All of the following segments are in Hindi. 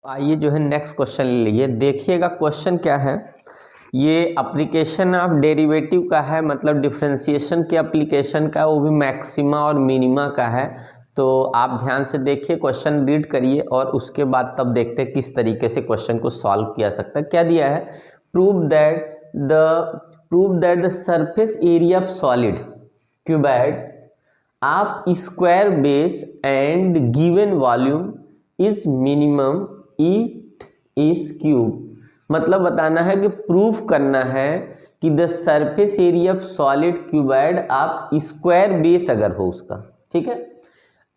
आइए जो है नेक्स्ट क्वेश्चन ले लीजिए। देखिएगा क्वेश्चन क्या है। ये एप्लीकेशन ऑफ डेरिवेटिव का है, मतलब डिफरेंशिएशन के एप्लीकेशन का, वो भी मैक्सिमा और मिनिमा का है। तो आप ध्यान से देखिए, क्वेश्चन रीड करिए और उसके बाद तब देखते हैं किस तरीके से क्वेश्चन को सॉल्व किया सकता है। क्या दिया है, prove that the surface area of solid cuboid of square base and given volume is minimum it is cube. मतलब बताना है कि प्रूफ करना है कि the surface area of solid cuboid आप स्क्वायर बेस अगर हो उसका, ठीक है,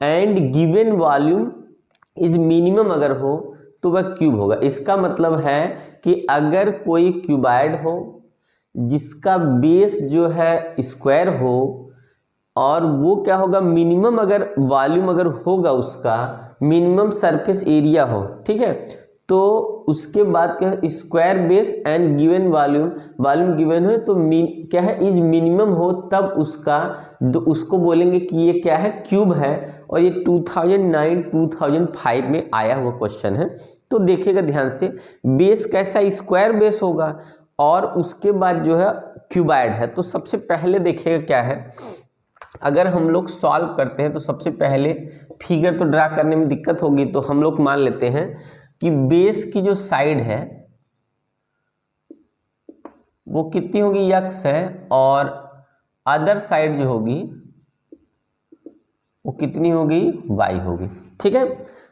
and given volume is minimum अगर हो तो वह क्यूब होगा। इसका मतलब है कि अगर कोई क्यूबॉइड हो जिसका बेस जो है स्क्वायर हो और वो क्या होगा, मिनिमम अगर वॉल्यूम अगर होगा उसका, मिनिमम सरफेस एरिया हो, ठीक है, तो उसके बाद क्या है, square base and given volume given हो तो क्या है, इज मिनिमम हो, तब उसका उसको बोलेंगे कि ये क्या है, क्यूब है। और ये 2009-2005 में आया हुआ क्वेश्चन है। तो देखिएगा ध्यान से, बेस कैसा, स्क्वायर बेस होगा और उसके बाद जो है क्यूबॉइड है। तो सबसे पहले देखिएगा क्या है, अगर हम लोग सॉल्व करते हैं तो सबसे पहले फिगर तो ड्रा करने में दिक्कत होगी, तो हम लोग मान लेते हैं कि बेस की जो साइड है वो कितनी होगी, x है, और अदर साइड जो होगी वो कितनी होगी, y होगी, ठीक है।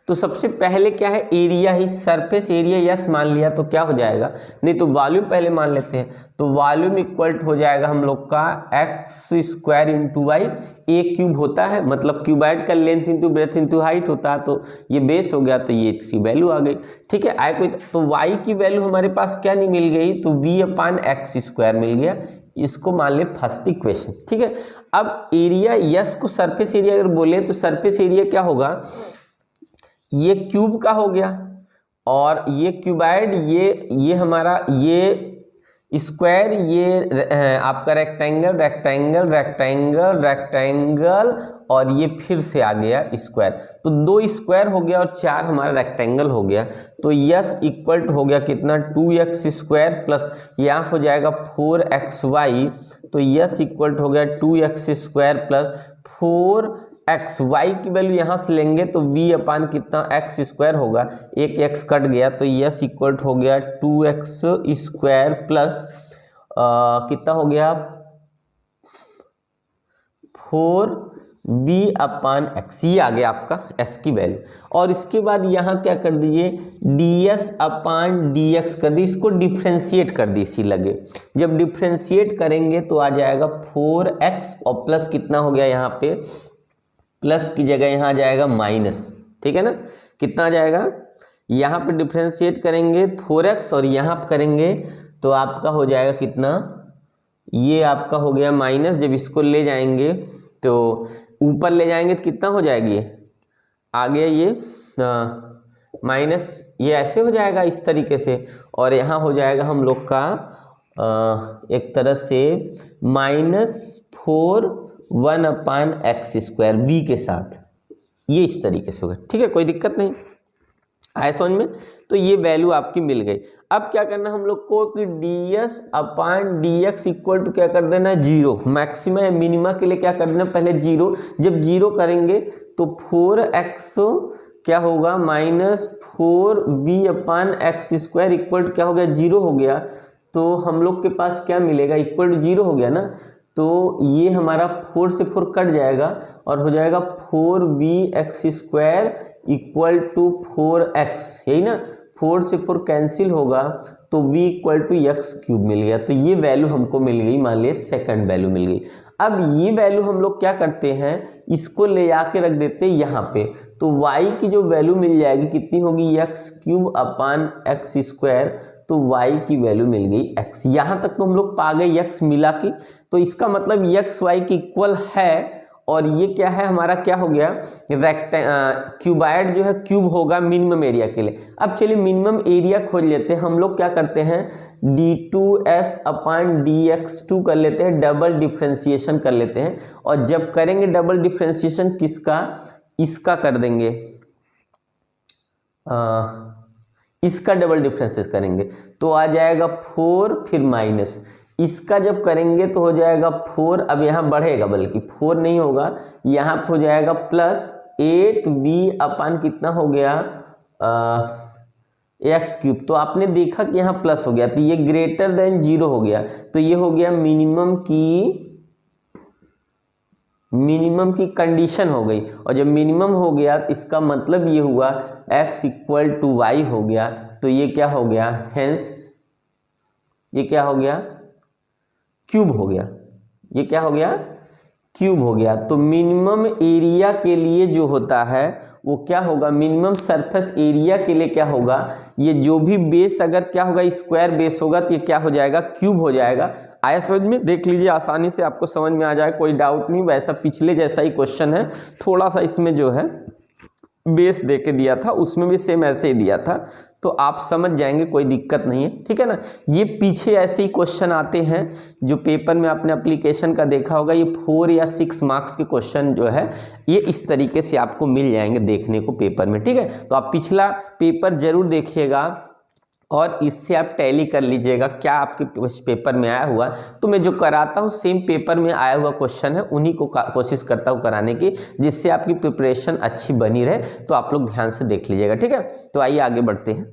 तो सबसे पहले क्या है, एरिया ही, सरफेस एरिया यस मान लिया तो क्या हो जाएगा, नहीं तो वॉल्यूम पहले मान लेते हैं। तो वॉल्यूम इक्वल हो जाएगा हम लोग का एक्स स्क्वायर इंटू वाई। ए क्यूब होता है, मतलब क्यूबॉइड का length into breadth into height होता है, तो ये बेस हो गया, तो ये इसकी वैल्यू आ गई, ठीक है। आए कोई तो वाई की वैल्यू हमारे पास क्या नहीं मिल गई, तो v/x स्क्वायर मिल गया। इसको मान ले फर्स्ट इक्वेशन, ठीक है। अब एरिया यस को सरफेस एरिया अगर बोले तो सरफेस एरिया क्या होगा, ये क्यूब का हो गया, और ये क्यूबॉइड, ये हमारा ये स्क्वायर, ये आपका रेक्टेंगल रेक्टेंगल रेक्टेंगल रेक्टेंगल, और ये फिर से आ गया स्क्वायर। तो 2 स्क्वायर हो गया और 4 हमारा रेक्टेंगल हो गया। तो यस इक्वल हो गया कितना, 2x स्क्वायर प्लस यहाँ हो जाएगा 4xy। तो यस इक्वल हो गया 2x square plus 4x। Y की वैल्यू यहाँ से लेंगे तो v/, कितना, x स्क्वायर होगा, एक x कट गया, तो यस इक्वल हो गया 2x स्क्वायर प्लस कितना हो गया, 4v/x। ये आ गया आपका s की वैल्यू। और इसके बाद यहाँ क्या कर दीजिए, ds/dx कर दी, इसको डिफ्रेंशिएट कर दी इसी लगे। जब डिफ्रेंशिएट करेंगे तो आ जाएगा 4x और प्लस कितना हो गया, यहाँ पे प्लस की जगह यहाँ आ जाएगा माइनस, ठीक है ना। कितना आ जाएगा, यहाँ पे डिफ्रेंशिएट करेंगे 4x और यहाँ पे करेंगे तो आपका हो जाएगा कितना, ये आपका हो गया माइनस। जब इसको ले जाएंगे तो ऊपर ले जाएंगे तो कितना हो जाएगी, आ गया ये माइनस, ये ऐसे हो जाएगा इस तरीके से, और यहाँ हो जाएगा हम लोग का एक तरह से -4 1/x स्क्वायर v के साथ, ये इस तरीके से होगा, ठीक है, कोई दिक्कत नहीं आए समझ में। तो ये वैल्यू आपकी मिल गई। अब क्या करना हम लोग को कि ds/dx इक्वल टू क्या कर देना, जीरो। मैक्सिमा या मिनिमा के लिए क्या कर देना, पहले जीरो। जब जीरो करेंगे तो 4x क्या होगा, -4v/x स्क्वायर इक्वल टू क्या हो गया, जीरो हो गया। तो हम लोग के पास क्या मिलेगा, इक्वल टू जीरो हो गया ना, तो ये हमारा 4 से 4 कट जाएगा और हो जाएगा 4v/x square equal to 4x, यही ना, 4 से 4 कैंसिल होगा तो v equal to x cube मिल गया। तो ये वैल्यू हमको मिल गई, मान लिया सेकंड वैल्यू मिल गई। अब ये वैल्यू हम लोग क्या करते हैं, इसको ले आके रख देते हैं यहाँ पे, तो y की जो वैल्यू मिल जाएगी कितनी होगी, x³ x स्क्वायर। तो y की वैल्यू मिल गई x। यहाँ तक तो हम लोग पा गए x मिला के, तो इसका मतलब x y की इक्वल है। और ये क्या है, हमारा क्या हो गया, क्यूबॉइड जो है क्यूब होगा मिनिमम एरिया के लिए। अब चलिए मिनिमम एरिया खोज लेते हैं। हम लोग क्या करते हैं, d2s/dx2 कर लेते हैं, डबल डिफ्रेंशिएशन कर लेते हैं। और जब करेंगे डबल डिफ्रेंशिएशन किसका, इसका कर देंगे, इसका डबल डिफरेंसेस करेंगे तो आ जाएगा 4 फिर माइनस, इसका जब करेंगे तो हो जाएगा 4, अब यहाँ बढ़ेगा बल्कि 4 नहीं होगा, यहाँ हो जाएगा प्लस 8b अपन कितना हो गया एक्स क्यूब। तो आपने देखा कि यहाँ प्लस हो गया तो ये ग्रेटर देन 0 हो गया, तो ये हो गया मिनिमम की कंडीशन हो गई, और जब मिनिमम हो गया तो इसका मतलब ये हुआ x इक्वल टू वाई हो गया, तो ये क्या हो गया, हेंस ये क्या हो गया, क्यूब हो गया, ये क्या हो गया, क्यूब हो गया। तो मिनिमम एरिया के लिए जो होता है वो क्या होगा, मिनिमम सरफेस एरिया के लिए क्या होगा, ये जो भी बेस अगर क्या होगा स्क्वायर बेस होगा तो ये क्या हो जाएगा, क्यूब हो जाएगा। आया समझ में, देख लीजिए आसानी से आपको समझ में आ जाए, कोई डाउट नहीं, वैसा पिछले जैसा ही क्वेश्चन है, थोड़ा सा इसमें जो है बेस दे के दिया था, उसमें भी सेम ऐसे ही दिया था, तो आप समझ जाएंगे, कोई दिक्कत नहीं है, ठीक है ना। ये पीछे ऐसे ही क्वेश्चन आते हैं जो पेपर में आपने एप्लीकेशन का देखा होगा, ये 4 या 6 मार्क्स के क्वेश्चन जो है ये इस तरीके से आपको मिल जाएंगे देखने को पेपर में, ठीक है। तो आप पिछला पेपर जरूर देखिएगा और इससे आप टैली कर लीजिएगा क्या आपके पेपर में आया हुआ। तो मैं जो कराता हूँ सेम पेपर में आया हुआ क्वेश्चन है, उन्हीं को कोशिश करता हूँ कराने की, जिससे आपकी प्रिपरेशन अच्छी बनी रहे। तो आप लोग ध्यान से देख लीजिएगा, ठीक है। तो आइए आगे बढ़ते हैं।